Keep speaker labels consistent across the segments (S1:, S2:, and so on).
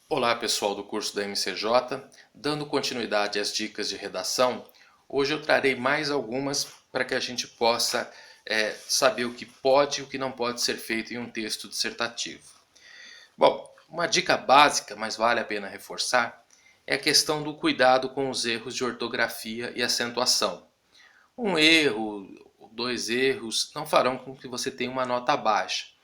S1: Olá pessoal do curso da MCJ, dando continuidade às dicas de redação, hoje eu trarei mais algumas para que a gente possa saber o que pode e o que não pode ser feito em um texto dissertativo. Bom, uma dica básica, mas vale a pena reforçar, é a questão do cuidado com os erros de ortografia e acentuação. Um erro, dois erros, não farão com que você tenha uma nota baixa.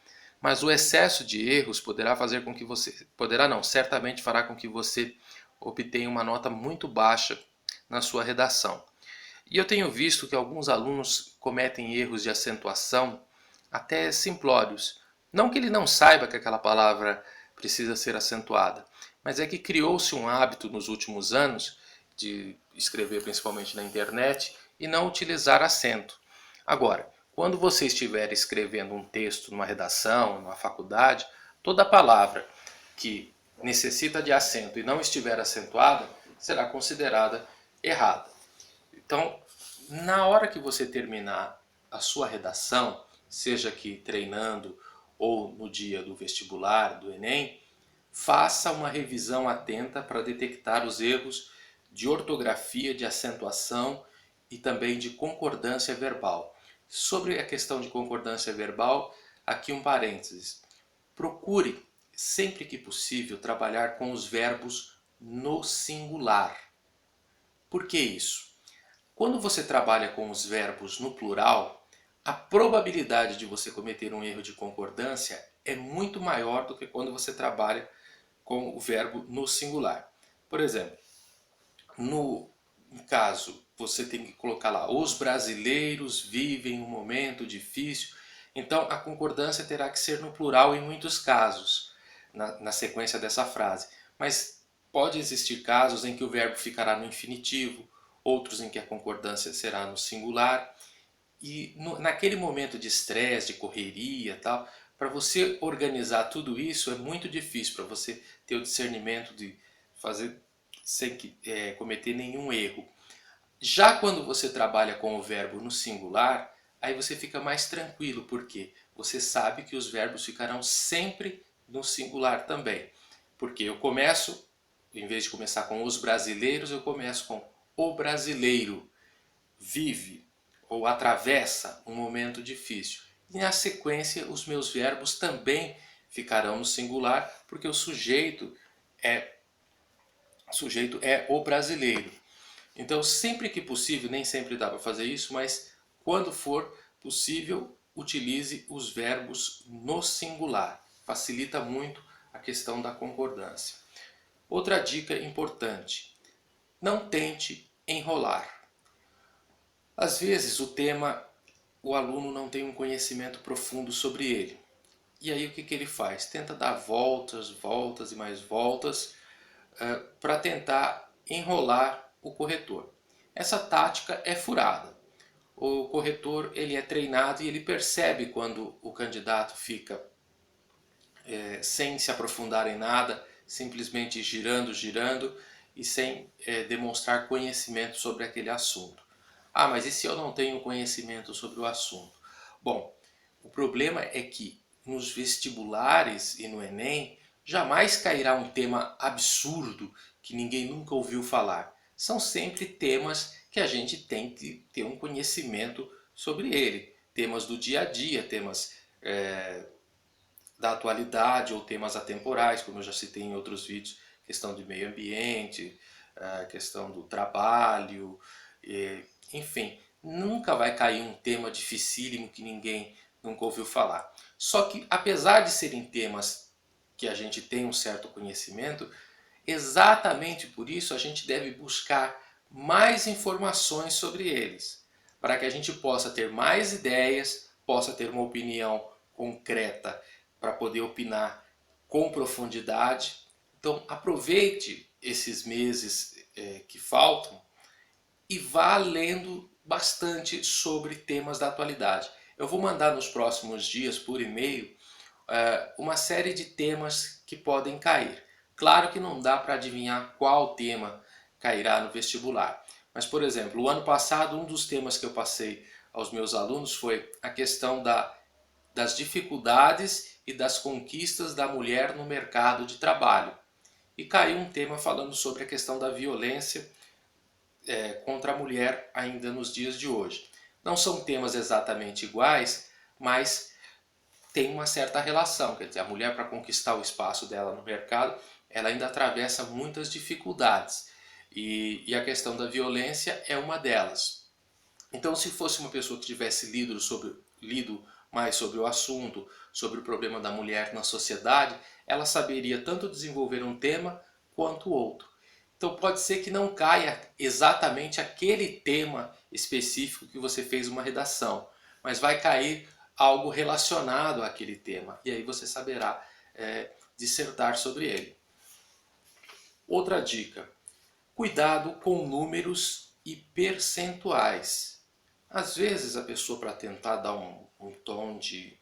S1: Mas o excesso de erros poderá fazer com que você, poderá não, certamente fará com que você obtenha uma nota muito baixa na sua redação. E eu tenho visto que alguns alunos cometem erros de acentuação até simplórios. Não que ele não saiba que aquela palavra precisa ser acentuada, mas é que criou-se um hábito nos últimos anos de escrever principalmente na internet e não utilizar acento. Agora, quando você estiver escrevendo um texto numa redação, numa faculdade, toda palavra que necessita de acento e não estiver acentuada será considerada errada. Então, na hora que você terminar a sua redação, seja aqui treinando ou no dia do vestibular, do Enem, faça uma revisão atenta para detectar os erros de ortografia, de acentuação e também de concordância verbal. Sobre a questão de concordância verbal, aqui um parênteses. Procure, sempre que possível, trabalhar com os verbos no singular. Por que isso? Quando você trabalha com os verbos no plural, a probabilidade de você cometer um erro de concordância é muito maior do que quando você trabalha com o verbo no singular. Por exemplo, no caso, você tem que colocar lá: os brasileiros vivem um momento difícil. Então, a concordância terá que ser no plural em muitos casos, na sequência dessa frase. Mas pode existir casos em que o verbo ficará no infinitivo, outros em que a concordância será no singular. E naquele momento de estresse, de correria e tal, para você organizar tudo isso é muito difícil, para você ter o discernimento de fazer sem cometer nenhum erro. Já quando você trabalha com o verbo no singular, aí você fica mais tranquilo, porque você sabe que os verbos ficarão sempre no singular também. Porque eu começo, em vez de começar com os brasileiros, eu começo com o brasileiro vive ou atravessa um momento difícil. E na sequência, os meus verbos também ficarão no singular, porque o sujeito é o brasileiro. Então, sempre que possível, nem sempre dá para fazer isso, mas quando for possível, utilize os verbos no singular. Facilita muito a questão da concordância. Outra dica importante: não tente enrolar. Às vezes o tema, o aluno não tem um conhecimento profundo sobre ele. E aí o que ele faz? Tenta dar voltas, voltas e mais voltas para tentar enrolar o corretor. Essa tática é furada. O corretor ele é treinado e ele percebe quando o candidato fica sem se aprofundar em nada, simplesmente girando, girando e sem demonstrar conhecimento sobre aquele assunto. Ah, mas e se eu não tenho conhecimento sobre o assunto? Bom, o problema é que nos vestibulares e no Enem jamais cairá um tema absurdo que ninguém nunca ouviu falar. São sempre temas que a gente tem que ter um conhecimento sobre ele. Temas do dia a dia, temas da atualidade ou temas atemporais, como eu já citei em outros vídeos, questão de meio ambiente, questão do trabalho, enfim, nunca vai cair um tema dificílimo que ninguém nunca ouviu falar. Só que, apesar de serem temas que a gente tem um certo conhecimento, exatamente por isso a gente deve buscar mais informações sobre eles, para que a gente possa ter mais ideias, possa ter uma opinião concreta para poder opinar com profundidade. Então aproveite esses meses que faltam e vá lendo bastante sobre temas da atualidade. Eu vou mandar nos próximos dias por e-mail uma série de temas que podem cair. Claro que não dá para adivinhar qual tema cairá no vestibular. Mas, por exemplo, o ano passado, um dos temas que eu passei aos meus alunos foi a questão das dificuldades e das conquistas da mulher no mercado de trabalho. e caiu um tema falando sobre a questão da violência contra a mulher ainda nos dias de hoje. Não são temas exatamente iguais, mas tem uma certa relação. Quer dizer, a mulher, para conquistar o espaço dela no mercado, ela ainda atravessa muitas dificuldades. E a questão da violência é uma delas. Então, se fosse uma pessoa que tivesse lido mais sobre o assunto, sobre o problema da mulher na sociedade, ela saberia tanto desenvolver um tema quanto outro. Então pode ser que não caia exatamente aquele tema específico que você fez uma redação, mas vai cair algo relacionado àquele tema, e aí você saberá dissertar sobre ele. Outra dica: cuidado com números e percentuais. Às vezes a pessoa, para tentar dar um tom de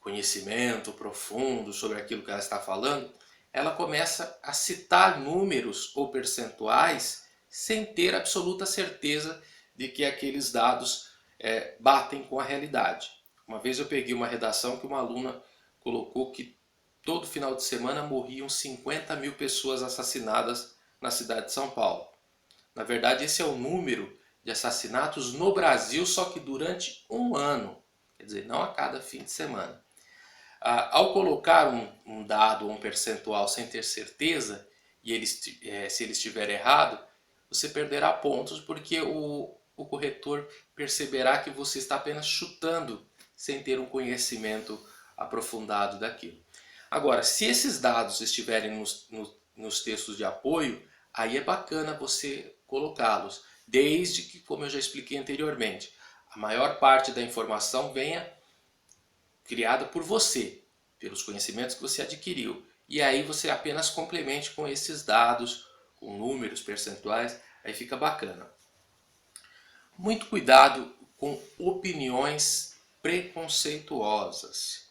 S1: conhecimento profundo sobre aquilo que ela está falando, ela começa a citar números ou percentuais sem ter absoluta certeza de que aqueles dados batem com a realidade. Uma vez eu peguei uma redação que uma aluna colocou que todo final de semana morriam 50 mil pessoas assassinadas na cidade de São Paulo. Na verdade, esse é o número de assassinatos no Brasil, só que durante um ano, quer dizer, não a cada fim de semana. Ao colocar um dado ou um percentual sem ter certeza, e se ele estiver errado, você perderá pontos, porque o corretor perceberá que você está apenas chutando sem ter um conhecimento aprofundado daquilo. Agora, se esses dados estiverem nos textos de apoio, aí é bacana você colocá-los, desde que, como eu já expliquei anteriormente, a maior parte da informação venha criada por você, pelos conhecimentos que você adquiriu. E aí você apenas complemente com esses dados, com números, percentuais, aí fica bacana. Muito cuidado com opiniões preconceituosas.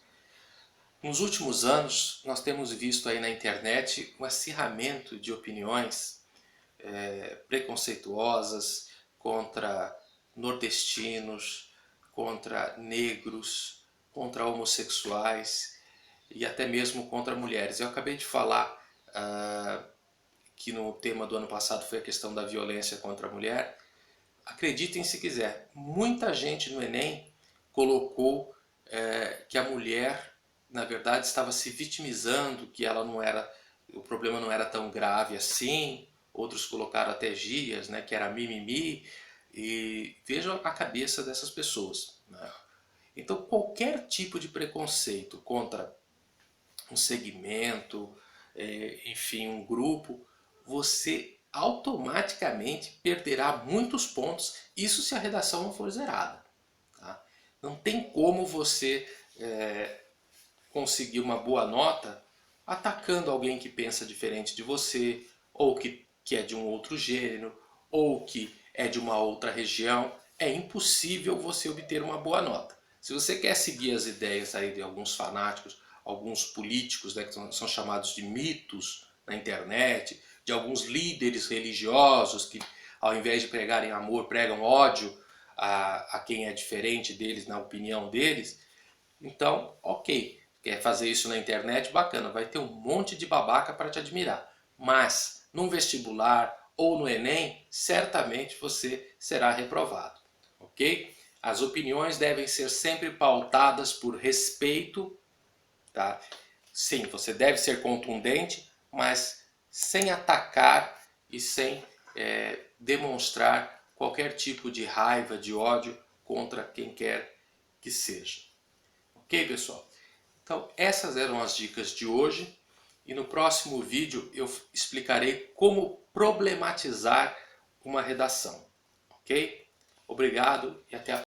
S1: Nos últimos anos, nós temos visto aí na internet um acirramento de opiniões preconceituosas contra nordestinos, contra negros, contra homossexuais e até mesmo contra mulheres. Eu acabei de falar que no tema do ano passado foi a questão da violência contra a mulher. Acreditem se quiser, muita gente no Enem colocou que a mulher, na verdade, estava se vitimizando, que ela não era, o problema não era tão grave assim. Outros colocaram até gírias, né, que era mimimi, e vejam a cabeça dessas pessoas, né? Então qualquer tipo de preconceito contra um segmento, enfim, um grupo, você automaticamente perderá muitos pontos, isso se a redação não for zerada. Tá? Não tem como você conseguir uma boa nota atacando alguém que pensa diferente de você, ou que é de um outro gênero, ou que é de uma outra região. É impossível você obter uma boa nota. Se você quer seguir as ideias aí de alguns fanáticos, alguns políticos, né, que são chamados de mitos na internet, de alguns líderes religiosos que, ao invés de pregarem amor, pregam ódio a quem é diferente deles, na opinião deles, então, ok, quer fazer isso na internet, bacana, vai ter um monte de babaca para te admirar. Mas, num vestibular ou no Enem, certamente você será reprovado, ok? As opiniões devem ser sempre pautadas por respeito, tá? Sim, você deve ser contundente, mas sem atacar e sem demonstrar qualquer tipo de raiva, de ódio contra quem quer que seja. Ok, pessoal? Então, essas eram as dicas de hoje, e no próximo vídeo eu explicarei como problematizar uma redação. Ok? Obrigado e até a próxima.